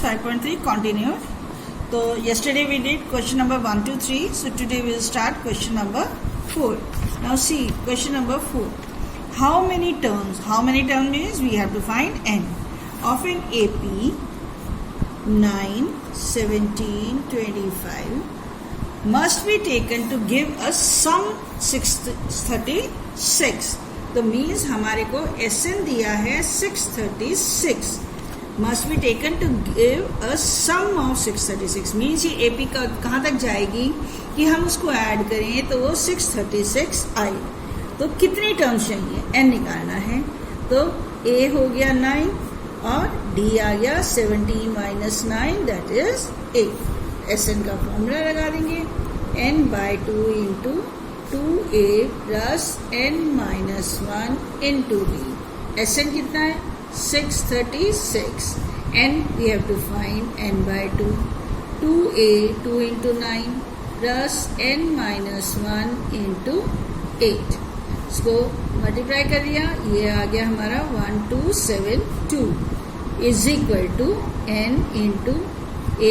5.3 continued. So yesterday we did question number 1 to 3. So today we will start question number 4. Now see question number 4. How many terms? How many terms means we have to find n of an AP 9, 17, 25 must be taken to give us sum 636. तो means हमारे को SN दिया है 636 must be taken to give a sum of 636 means ये AP का कहाँ तक जाएगी कि हम उसको ऐड करें तो वो 636 आए. तो कितनी टर्म्स चाहिए n निकालना है. तो A हो गया 9 और D आ गया 17 माइनस 9 दैट इज 8. SN का फॉर्मूला लगा देंगे n/2 into 2a plus n minus 1 into d. SN कितना है 636. n we have to find n/2 2a 2 into 9 plus n minus 1 into 8. इसको मल्टीप्लाई कर दिया ये आ गया हमारा 1272 is equal to n into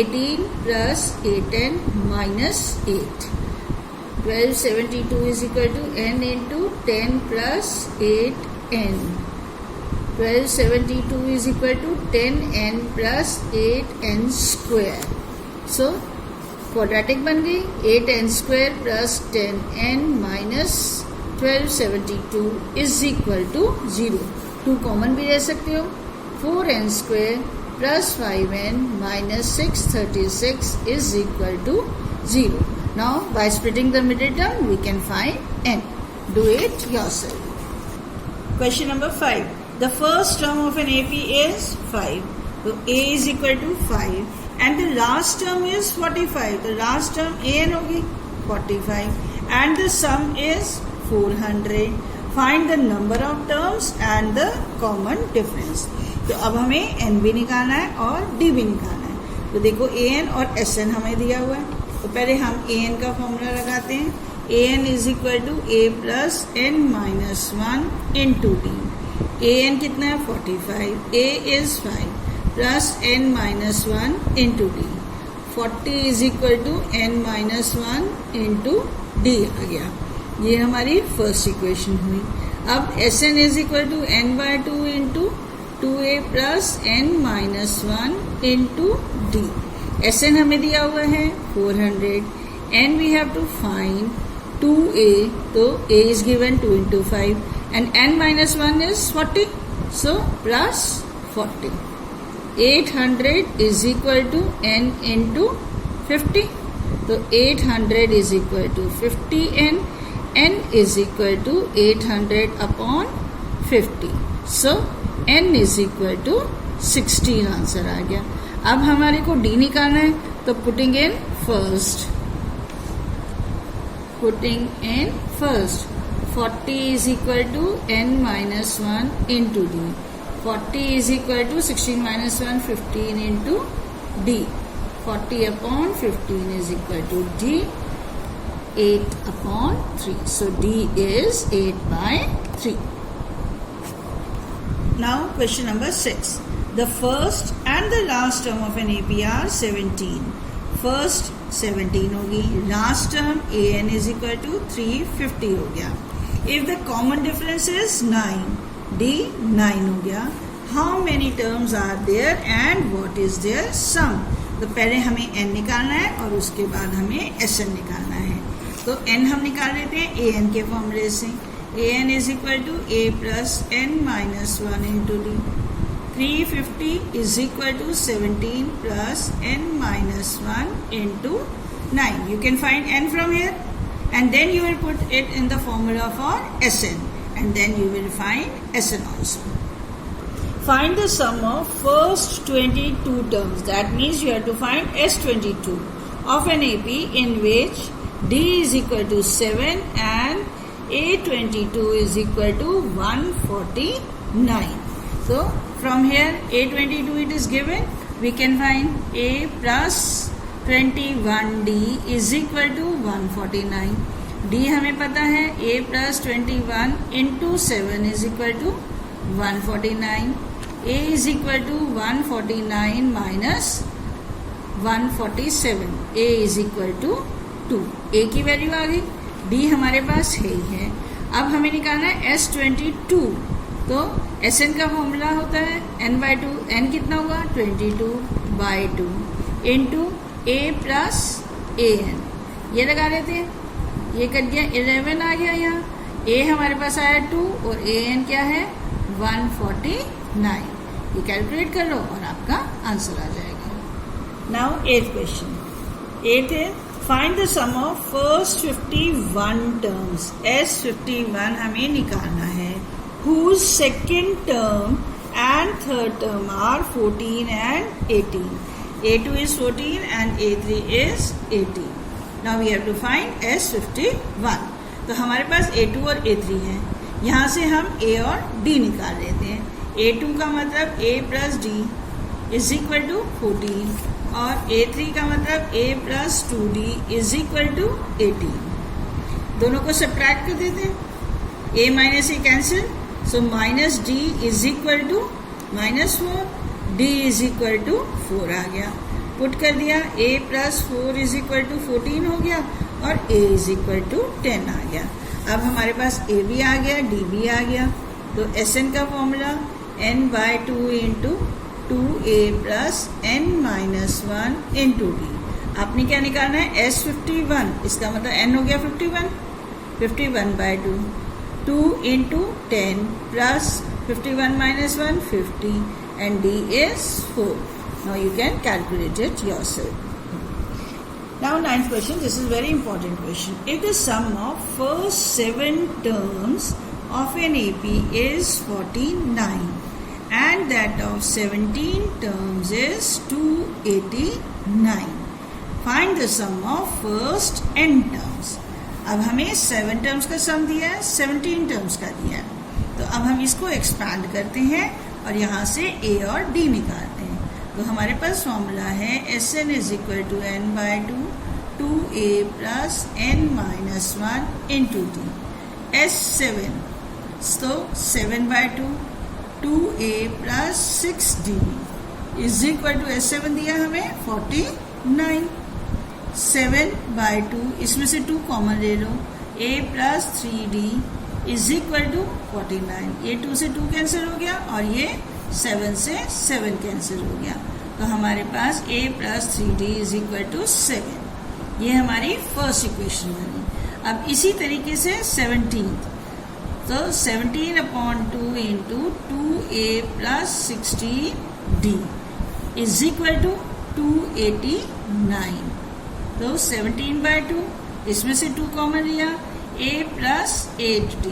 18 plus 8n minus 8. 1272 is equal to n into 10 plus 8n. 1272 is equal to 10n plus 8n square. So quadratic बन गई 8n square plus 10n minus 1272 is equal to 0. 2 common भी ले सकते हो. 4n square plus 5n minus 636 is equal to 0. Now, by splitting the middle term, we can find n. Do it yourself. Question number 5. The first term of an AP is 5. So, A is equal to 5. And the last term is 45. The last term an होगी 45. And the sum is 400. Find the number of terms and the common difference. तो अब हमें n भी निकालना है और d भी निकालना है. तो देखो an और SN हमें दिया हुआ है. तो पहले हम an का फॉर्मूला लगाते हैं. an is equal to a plus n minus 1 into d. an कितना है 45. a is 5 plus n minus 1 into d. 40 is equal to n minus 1 into d आ गया. ये हमारी फर्स्ट इक्वेशन हुई. अब Sn is equal to n/2 into 2a plus n minus 1 into d. Sn हमें दिया हुआ है 400. n we have to find 2a. तो a is given 2 into 5 and n minus 1 is 40. So plus 40. 800 is equal to n into 50. तो 800 is equal to 50n. n is equal to 800 upon 50. So n is equal to 16 answer आ गया. अब हमारे को d निकालना है तो putting in first 40 is equal to n minus 1 into d. 40 is equal to 16 minus 1 15 into d. 40 upon 15 is equal to d 8 upon 3. So d is 8/3. Now question number 6. The first and the last term of an AP are 17. First 17 होगी. Last term an is equal to 350 हो गया. If the common difference is 9, d 9 हो गया. How many terms are there and what is their sum? तो पहले हमें n निकालना है और उसके बाद हमें Sn निकालना है. तो n हम निकाल लेते हैं an के फॉर्मूले से. an is equal to a plus n minus 1 into d. 350 is equal to 17 plus n minus 1 into 9. You can find n from here and then you will put it in the formula for Sn and then you will find Sn also. Find the sum of first 22 terms. That means you have to find S22 of an AP in which d is equal to 7 and a22 is equal to 149. So from here a22 it is given. We can find a plus 21d is equal to 149. d हमें पता है a plus 21 into 7 is equal to 149. a is equal to 149 minus 147, a is equal to 2। a की value आ गई, d हमारे पास है ही है। अब हमें निकालना है S22, तो Sn का फॉर्मूला होता है n/2, n कितना होगा 22/2 इंटू a प्लस an, ये लगा लेते हैं, ये कट गया 11 आ गया यहाँ, a हमारे पास आया 2 और an क्या है 149, ये कैलकुलेट कर लो और आपका आंसर आ जाएगा। नाउ 8th क्वेश्चन, 8 है find the sum of first 51 terms. S51 हमें निकालना है, whose second term and third term are 14 and 18. A2 is 14 and A3 is 18. Now we have to find S51. तो हमारे पास A2 और A3 है, यहाँ से हम A और D निकाल लेते हैं। A2 का मतलब A plus D is equal to 14 और A3 का मतलब A plus 2D is equal to 18। दोनों को सब्ट्रैक्ट कर देते हैं, A minus A cancel, so minus D is equal to -4, D is equal to 4 आ गया। पुट कर दिया, A plus 4 is equal to 14 हो गया और A इज इक्वल टू 10 आ गया। अब हमारे पास A भी आ गया, D भी आ गया, तो Sn का formula n/2 into 2a plus n minus 1 into d। आपने क्या निकालना है S51, इसका मतलब n हो गया 51, 51/2, 2 into 10 plus 51 minus 1 50 and d is 4. Now you can calculate it yourself. Now 9th question, this is very important question. If the sum of first 7 terms of an AP is 49 and that of 17 terms is 289, find the sum of first n terms. अब हमें 7 terms का सम दिया है, 17 terms का दिया है, तो अब हम इसको एक्सपैंड करते हैं और यहाँ से a और d निकालते हैं। तो हमारे पास फॉर्मूला है Sn is equal to n/2 2a plus n minus 1 into d। S7 तो 7/2 2a plus 6d is equal to S7 दिया हमें 49, 7/2 इसमें से 2 कॉमन ले लो, a plus 3d is equal to 49, ये 2 से 2 कैंसिल हो गया और ये 7 से 7 कैंसिल हो गया, तो हमारे पास a plus 3d is equal to 7, ये हमारी फर्स्ट इक्वेशन बनी। अब इसी तरीके से 17th, तो 17/2 into 2a plus 60d is equal to 289, तो 17/2 इसमें से 2 कॉमन लिया, a plus 8d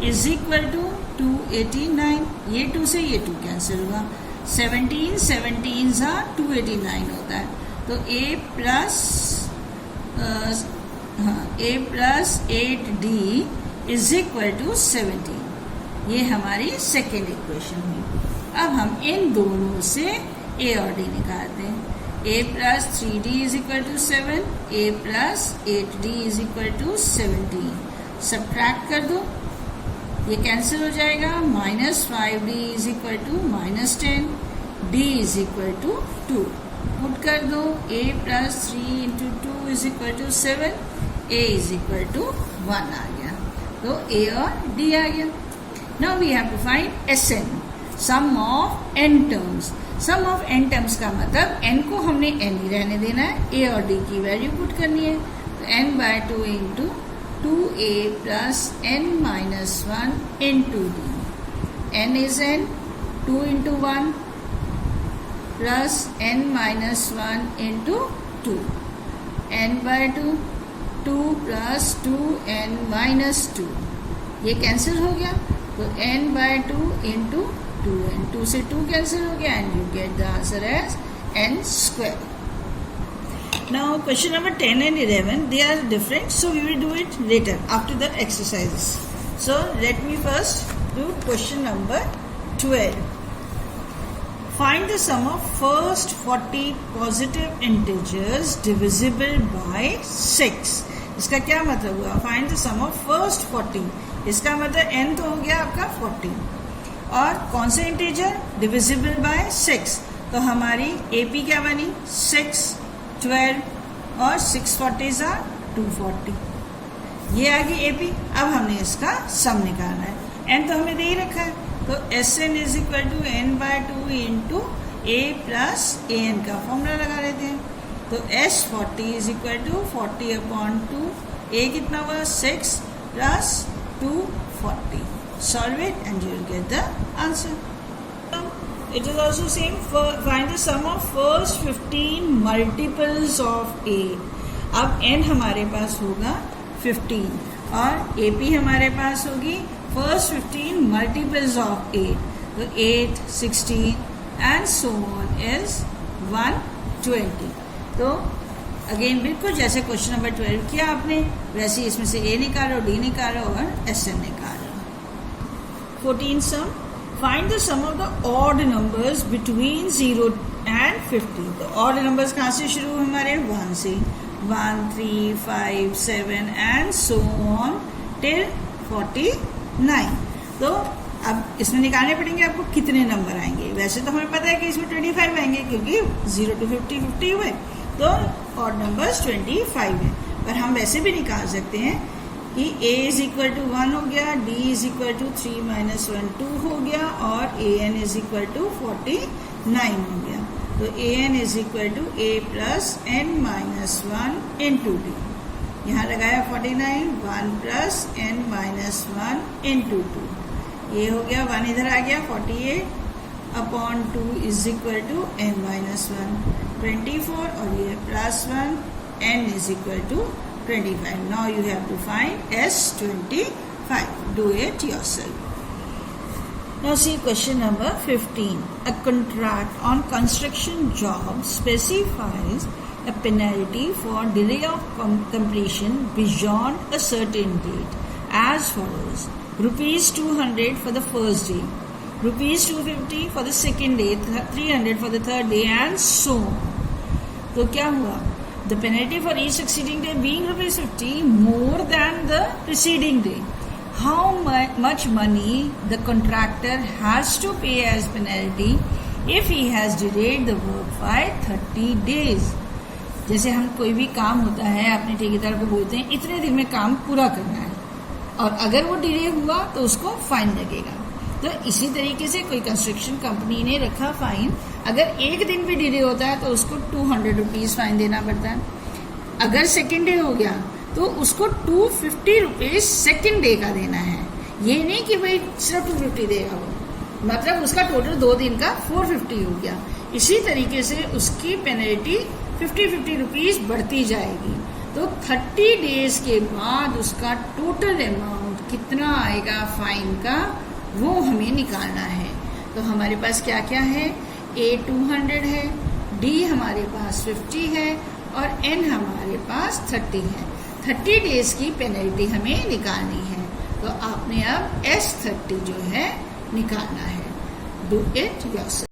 is equal to 289, ये 2 से ये 2 कैंसिल हुआ, 17 सा 289 होता है, तो a plus 8d is equal to 17, ये हमारी सेकेंड इक्वेशन हुई। अब हम इन दोनों से a और d निकालते हैं। a plus 3d is equal to 7, a plus 8d is equal to 17, subtract कर दो, ये कैंसिल हो जाएगा, -5d is equal to -10, d is equal to 2, put कर दो, a plus 3 into 2 is equal to 7, a is equal to 1 आ गया, तो a और d आ गया। Now we have to find Sn, sum of n terms. Some of n terms का मतलब n को हमने n ही रहने देना है, a और d की वैल्यू पुट करनी है, तो n/2 into 2a plus n minus 1 into d, n is n, 2 into 1 plus n minus 1 into 2, n/2 2 plus 2n minus 2, ये कैंसिल हो गया, तो n/2 इंटू 2n, 2 से 2 कैंसिल हो गया and you get the answer as n square. Now question number 10 and 11, they are different, so we will do it later after the exercises. So let me first do question number 12. Find the sum of first 40 positive integers divisible by 6. इसका क्या मतलब हुआ? Find the sum of first 40, इसका मतलब n तो हो गया आपका 40, और कौन से इंटीजर, डिविजिबल बाय 6, तो हमारी AP क्या बनी 6, 12 और 6 40s are 240, ये आ गई AP। अब हमने इसका सम निकालना है, n तो हमें दे ही रखा है, तो Sn is equal to n/2 into A plus AN का फॉर्मूला लगा लेते हैं, तो S40 is equal to 40/2, A कितना हुआ 6 plus 240, solve it and you will get the answer. It is also same, find the sum of first 15 multiples of A। अब n हमारे पास होगा 15 और AP हमारे पास होगी first 15 multiples of A, तो 8, 16 and so on is 120। तो again बिल्कुल जैसे क्वेश्चन नंबर 12 किया आपने, वैसे इसमें से A निकालो, D निकालो और SN निकालो। 14 sum, find the sum of the odd numbers between 0 and 50। तो odd numbers कहाँ से शुरू हमारे 1 से, 1, 3, 5, 7 and so on till 49। तो अब इसमें निकालने पड़ेंगे आपको कितने नंबर आएंगे। वैसे तो हमें पता है कि इसमें 25 आएंगे क्योंकि 0 to 50 50 हुए, तो odd numbers 25 है, पर हम वैसे भी निकाल सकते हैं कि A इज इक्वल टू 1 हो गया, D इज इक्वल टू 3 - 1 2 हो गया और AN इज इक्वल टू 49 हो गया। तो AN is equal to A plus N minus 1 into D, यहाँ लगाया 49, 1 प्लस N माइनस 1 इंटू 2, ये हो गया 1 इधर आ गया 48/2 is equal to N minus 1 24 और ये plus 1 N is equal to 25। Now you have to find S25. Do it yourself. Now see question number 15. A contract on construction job specifies a penalty for delay of completion beyond a certain date as follows: rupees 200 for the first day, rupees 250 for the second day, 300 for the third day and so on। तो क्या हुआ, the penalty for each succeeding day being rupees 50 more than the preceding day, how much money the contractor has to pay as penalty if he has delayed the work by 30 days। जैसे हम कोई भी काम होता है अपने ठेकेदार को बोलते हैं इतने दिन में काम पूरा करना है, और अगर वो डिले हुआ तो उसको फाइन लगेगा। तो इसी तरीके से कोई कंस्ट्रक्शन कंपनी ने रखा फाइन, अगर एक दिन भी डिले होता है तो उसको 200 रुपीज फाइन देना पड़ता है। अगर सेकेंड डे हो गया तो उसको 250 रुपीज सेकेंड डे का देना है। ये नहीं कि भाई सिर्फ 250 देगा वो, मतलब उसका टोटल 2 दिन का 450 हो गया। इसी तरीके से उसकी पेनल्टी 50 रुपीज बढ़ती जाएगी। तो 30 डेज के बाद उसका टोटल अमाउंट कितना आएगा फाइन का, वो हमें निकालना है। तो हमारे पास क्या क्या है, A 200 है, D हमारे पास 50 है और N हमारे पास 30 है। 30 डेज की पेनल्टी हमें निकालनी है, तो आपने अब S30 जो है निकालना है। Do it yourself.